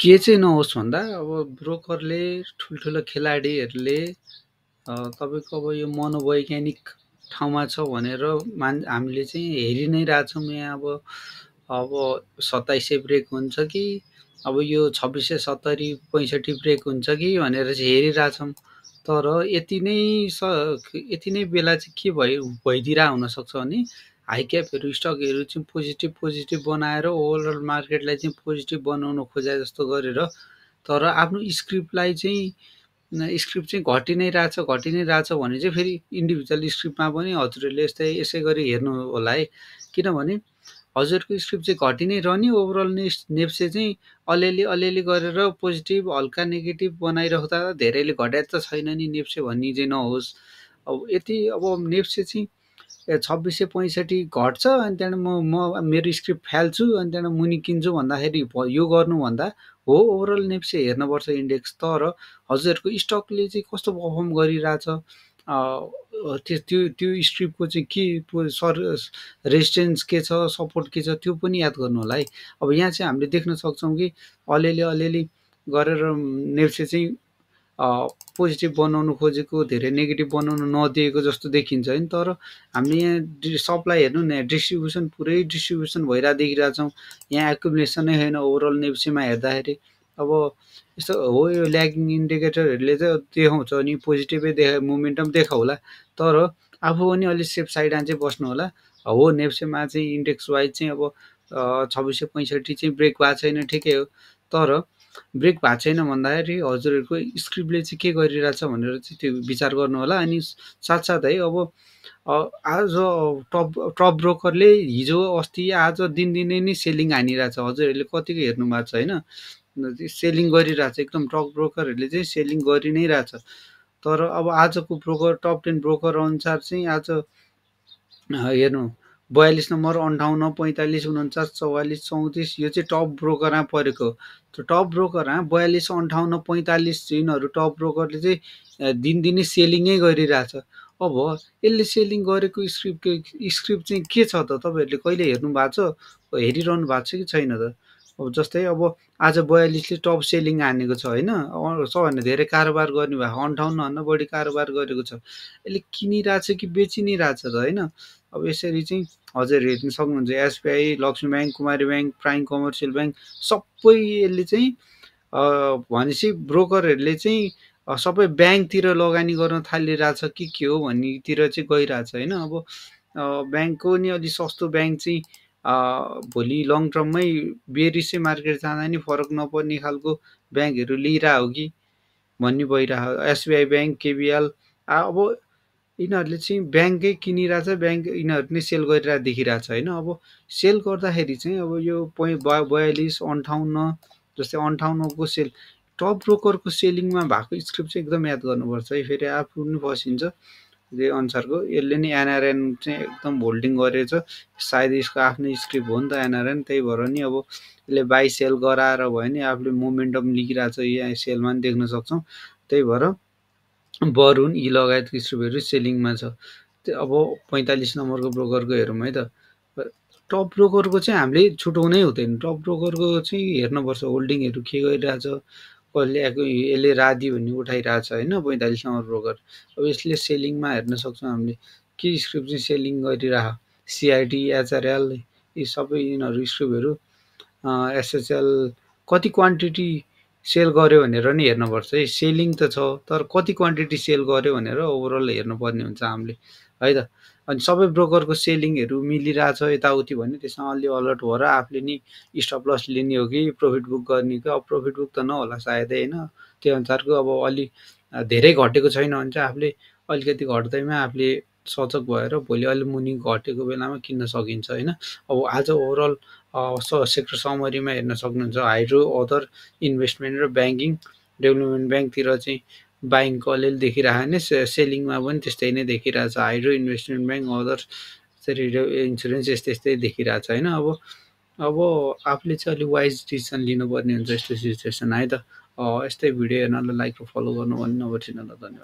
के चाहिँ नहोस् भन्दा अब ब्रोकरले ठुल्ठुलो खेलाडीहरूले तपाईँको अब यो मनोवैज्ञानिक ठाउँमा छ भनेर हामीले चाहिँ हेरि नै रहेछौँ यहाँ अब 2700 ब्रेक हुन्छ कि अब यो 2670 65 ब्रेक हुन्छ कि भनेर चाहिँ हेरिरहेछौँ। तर यति नै बेला चाहिँ के भइदिरहेको हुनसक्छ भने हाई क्यापहरू स्टकहरू चाहिँ पोजिटिभ बनाएर ओभरअल मार्केटलाई चाहिँ पोजिटिभ बनाउन खोजे जस्तो गरेर तर आफ्नो स्क्रिप्ट चाहिँ घटि नै रहेछ भने चाहिँ फेरि इन्डिभिजुअल स्क्रिप्टमा पनि हजुरहरूले यसै गरी हेर्नु होला है। किनभने हजुरको स्क्रिप्ट चाहिँ घटि नै रहने ओभरअल नेप्से चाहिँ अलिअलि गरेर पोजिटिभ हल्का नेगेटिभ बनाइराख्दा धेरैले घटाएको त छैन नि नेप्से भन्ने चाहिँ नहोस्। अब नेप्से चाहिँ 2665 घट्छ अनि त्यहाँदेखि म मेरो स्क्रिप्ट फाल्छु अनि त्यहाँदेखि मुनि किन्छु भन्दाखेरि यो गर्नुभन्दा हो ओभरअल नेप्से हेर्नुपर्छ इन्डेक्स। तर हजुरहरूको स्टकले चाहिँ कस्तो पर्फर्म गरिरहेछ त्यो स्क्रिप्टको चाहिँ के रेजिस्टेन्स के छ सपोर्ट के छ त्यो पनि याद गर्नु होला है। अब यहाँ चाहिँ हामीले देख्न सक्छौँ कि अलिअलि गरेर नेप्से चाहिँ पोजिटिभ बनाउनु खोजेको धेरै नेगेटिभ बनाउनु नदिएको जस्तो देखिन्छ होइन। तर हामीले यहाँ सप्लाई हेर्नु न डिस्ट्रिब्युसन पुरै डिस्ट्रिब्युसन भइरहेको देखिरहेछौँ। यहाँ एकुमुलेसनै छैन ओभरअल नेप्सेमा हेर्दाखेरि। अब यस्तो हो यो ल्यागिङ इन्डिकेटरहरूले चाहिँ देखाउँछ नि पोजिटिभै मोमेन्टम देखाउला तर आफू पनि अलिक सेफ साइडमा चाहिँ बस्नु होला। हो नेप्सेमा चाहिँ इन्डेक्स वाइज चाहिँ अब 2665 चाहिँ ब्रेक भएको छैन ठिकै हो। तर ब्रेक भएको छैन भन्दाखेरि हजुरहरूको स्क्रिप्टले चाहिँ के गरिरहेछ भनेर चाहिँ त्यो विचार गर्नु होला। अनि साथसाथै अब आज टप ब्रोकरले हिजो अस्ति आज दिनदिनै नै सेलिङ हानिरहेछ। हजुरहरूले कतिको हेर्नु भएको छ होइन सेलिङ गरिरहेछ एकदम टप ब्रोकरहरूले चाहिँ सेलिङ गरि नै रहेछ। तर अब आजको ब्रोकर टप 10 ब्रोकर अनुसार चाहिँ आज हेर्नु 42 नम्बर 58 45 49 44 34 यो चाहिँ टप ब्रोकरमा परेको। त्यो टप ब्रोकरमा 42 58 45 यिनीहरू टप ब्रोकरले चाहिँ दिनदिनै सेलिङै गरिरहेछ। अब यसले सेलिङ गरेको स्क्रिप्ट चाहिँ के छ त तपाईँहरूले कहिले हेर्नु भएको छ हेरिरहनु भएको छ कि छैन त। अब जस्तै अब आज 42ले टप सेलिङ हानेको छ होइन सबभन्दा धेरै कारोबार गर्ने भएको 58भन्दा बढी कारोबार गरेको छ। यसले किनिरहेछ कि बेचि नै रहेछ त होइन। अब यसरी चाहिँ हजुर हेर्न सक्नुहुन्छ एसबिआई लक्ष्मी ब्याङ्क कुमारी ब्याङ्क प्राइम कमर्सियल ब्याङ्क सबै यसले चाहिँ भनेपछि ब्रोकरहरूले चाहिँ सबै ब्याङ्कतिर लगानी गर्न थालिरहेछ कि के हो भन्नेतिर चाहिँ गइरहेछ होइन। अब ब्याङ्कको नि अलिक सस्तो ब्याङ्क चाहिँ भोलि लङ टर्ममै बेरिसै मार्केट जाँदा नि फरक नपर्ने खालको ब्याङ्कहरू लिइरहेको हो कि भन्ने भइरहेको। एसबिआई ब्याङ्क केबिएल अब यिनीहरूले चाहिँ ब्याङ्कै किनिरहेछ ब्याङ्क यिनीहरू नै सेल गरिरहेको देखिरहेछ होइन। अब सेल गर्दाखेरि चाहिँ अब यो 42 58 जस्तै 58को सेल टप ब्रोकरको सेलिङमा भएको स्क्रिप्ट चाहिँ एकदम याद गर्नुपर्छ है। फेरि आफू पनि फसिन्छ त्यही अनुसारको यसले नै एनआरएन चाहिँ एकदम होल्डिङ गरेछ सायद यसको आफ्नै स्क्रिप्ट हो नि त एनआरएन त्यही भएर नि अब यसले बाई सेल गराएर भयो नि आफूले मोमेन्टम लिइरहेछ यहाँ सेलमा पनि देख्न सक्छौँ। त्यही भएर बरुन यी लगायतको स्क्रिप्टहरू सेलिङमा छ। अब 45 नम्बरको ब्रोकरको हेरौँ है त टप ब्रोकरको चाहिँ हामीले छुटाउनै हुँदैन। टप ब्रोकरको चाहिँ हेर्नुपर्छ होल्डिङहरू के गरिरहेछ कसले यसले रादी भन्ने उठाइरहेछ होइन 45 नम्बर ब्रोकर। अब यसले सेलिङमा हेर्न सक्छौँ हामीले के स्क्रिप्ट चाहिँ सेलिङ गरिरह सिआइटी एचआरएल यी सबै यिनीहरू स्क्रिप्टहरू एसएचएल कति क्वान्टिटी सेल गर्यो भनेर नि हेर्नुपर्छ है। सेलिङ त छ तर कति क्वान्टिटी सेल गर्यो भनेर ओभरअल हेर्नुपर्ने हुन्छ हामीले है त। अनि सबै ब्रोकरको सेलिङहरू मिलिरहेछ यताउति भने त्यसमा अलि अलर्ट भएर आफूले नि स्टप लस लिने हो कि प्रफिट बुक गर्ने कि अब प्रफिट बुक त नहोला सायदै होइन त्यो अनुसारको अब अलि धेरै घटेको छैन भने चाहिँ आफूले अलिकति घट्दैमा आफूले सचक भएर भोलि अलि मुनि घटेको बेलामा किन्न सकिन्छ होइन। अब आज ओभरअल सेक्टर समरीमा हेर्न सक्नुहुन्छ हाइड्रो अदर इन्भेस्टमेन्ट र ब्याङ्किङ डेभलपमेन्ट ब्याङ्कतिर चाहिँ बाइङको अलिअलि देखिरहेको नै सेलिङमा पनि त्यस्तै नै देखिरहेछ। हाइड्रो इन्भेस्टमेन्ट ब्याङ्क अदर त्यसरी इन्सुरेन्स यस्तै देखिरहेछ होइन। अब आफूले चाहिँ अलिक वाइज डिसिसन लिनुपर्ने हुन्छ यस्तो सिचुएसन है त। यस्तै भिडियो हेर्नलाई लाइक र फलो गर्नु भन्ने नबिर्सिनु होला। धन्यवाद।